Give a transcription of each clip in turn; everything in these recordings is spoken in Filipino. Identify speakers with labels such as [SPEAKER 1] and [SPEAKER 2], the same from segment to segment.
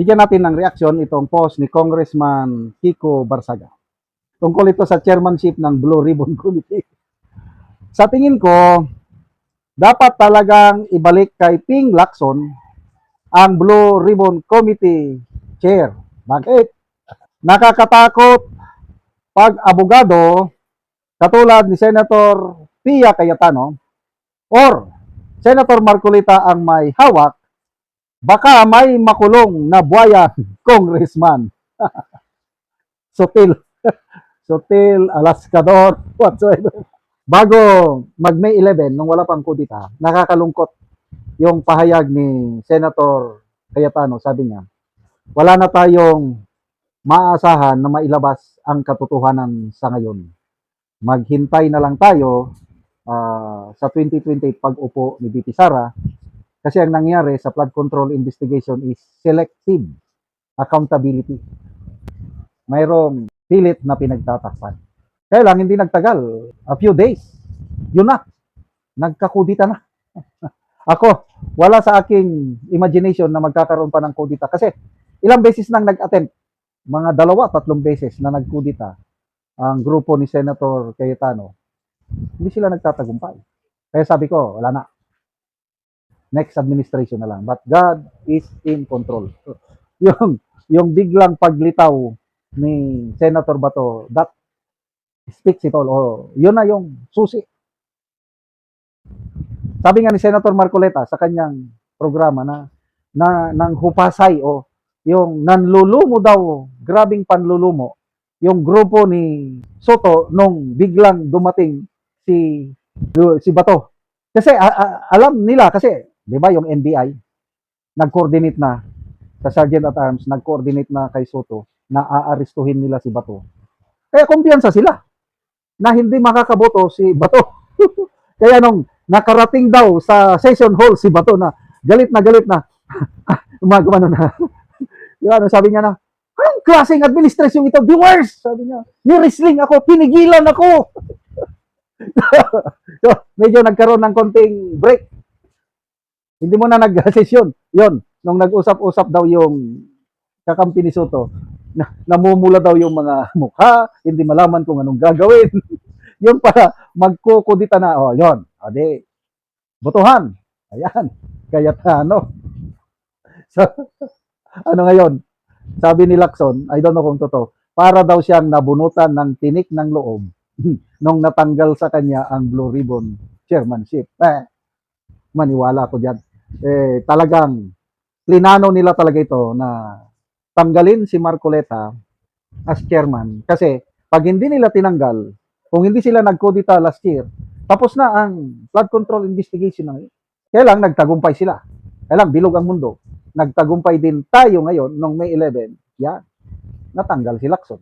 [SPEAKER 1] bigyan natin ng reaksyon itong post ni Congressman Kiko Barsaga. Tungkol ito sa chairmanship ng Blue Ribbon Committee. Sa tingin ko, dapat talagang ibalik kay Ping Lacson ang Blue Ribbon Committee chair. Bakit? Nakakatakot pag abogado katulad ni Senator Pia Cayetano or Senator Marcolita ang may hawak, baka may makulong na buhaya congressman. Sutil. Sutil, alaskador, whatsoever. Bago mag-May 11, nung wala pang kudita, nakakalungkot yung pahayag ni Senator Cayetano. Sabi niya, wala na tayong maaasahan na mailabas ang katotohanan sa ngayon. Maghintay na lang tayo sa 2028 pag-upo ni VP Sara, kasi ang nangyari sa flood control investigation is selective accountability. Mayroong pilit na pinagtatakpan. Kaya lang, hindi nagtagal. A few days. Yun na. Nagkakudita na. Ako, wala sa aking imagination na magkakaroon pa ng kudita. Kasi ilang beses nang nag-attempt. Mga 2-3 beses na nagkudita ang grupo ni Senator Cayetano. Hindi sila nagtatagumpay. Kaya sabi ko, wala na. Next administration na lang. But God is in control. Yung biglang paglitaw ni Senator Bato, that speaks it all. Oh, yun na yung susi. Sabi nga ni Senator Marcoleta sa kanyang programa na nang hupasay o yung nanlulumo daw, grabing panlulumo, yung grupo ni Soto nung biglang dumating si Bato. Kasi alam nila, kasi di ba yung NBI nag-coordinate na sa Sergeant at Arms, nag-coordinate na kay Soto na aarestuhin nila si Bato. Kaya kumpiyansa sila na hindi makakaboto si Bato. Kaya nung nakarating daw sa session hall si Bato na galit na umagumano na. Yung sabi niya na, anong klaseng administrasyon ito? The worst! Sabi niya, ni-wrestling ako, pinigilan ako. So, medyo nagkaroon ng konting break. Hindi mo na nag-session. Yon, nung nag-usap-usap daw yung kakampi ni Soto, namumula daw yung mga mukha, hindi malaman kung anong gagawin. Yun para magkukudita na, oh, yun, ade, botohan. Ayan, Cayetano. So, ano ngayon? Sabi ni Lacson, I don't know kung totoo, para daw siyang nabunutan ng tinik ng loob nung natanggal sa kanya ang Blue Ribbon chairmanship. Maniwala ko dyan. Talagang plinano nila talaga ito na tanggalin si Marcoleta as chairman. Kasi pag hindi nila tinanggal, kung hindi sila nagkodita last year, tapos na ang flood control investigation na ngayon. Kaya lang nagtagumpay sila. Kaya lang bilog ang mundo. Nagtagumpay din tayo ngayon nung May 11, yan, natanggal si Lacson.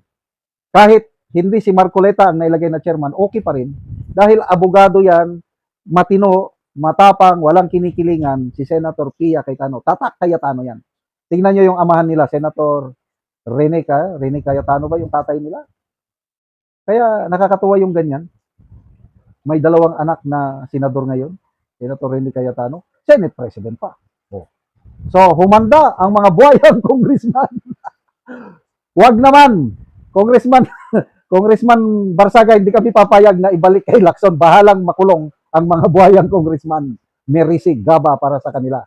[SPEAKER 1] Kahit hindi si Marcoleta ang nailagay na chairman, okay pa rin. Dahil abogado yan, matino, matapang, walang kinikilingan, si Senator Pia Cayetano. Tatak Cayetano yan. Tingnan nyo yung amahan nila, Senator Rene Cayetano ba yung tatay nila? Kaya nakakatuwa yung ganyan. May 2 anak na senador ngayon, Senator Rene Cayetano, Senate President pa. Oh. So, humanda ang mga buhayang congressman. Wag naman, Congressman Barsaga, hindi kami papayag na ibalik kay Lacson. Bahalang makulong ang mga buhayang congressman. May risig, gaba para sa kanila.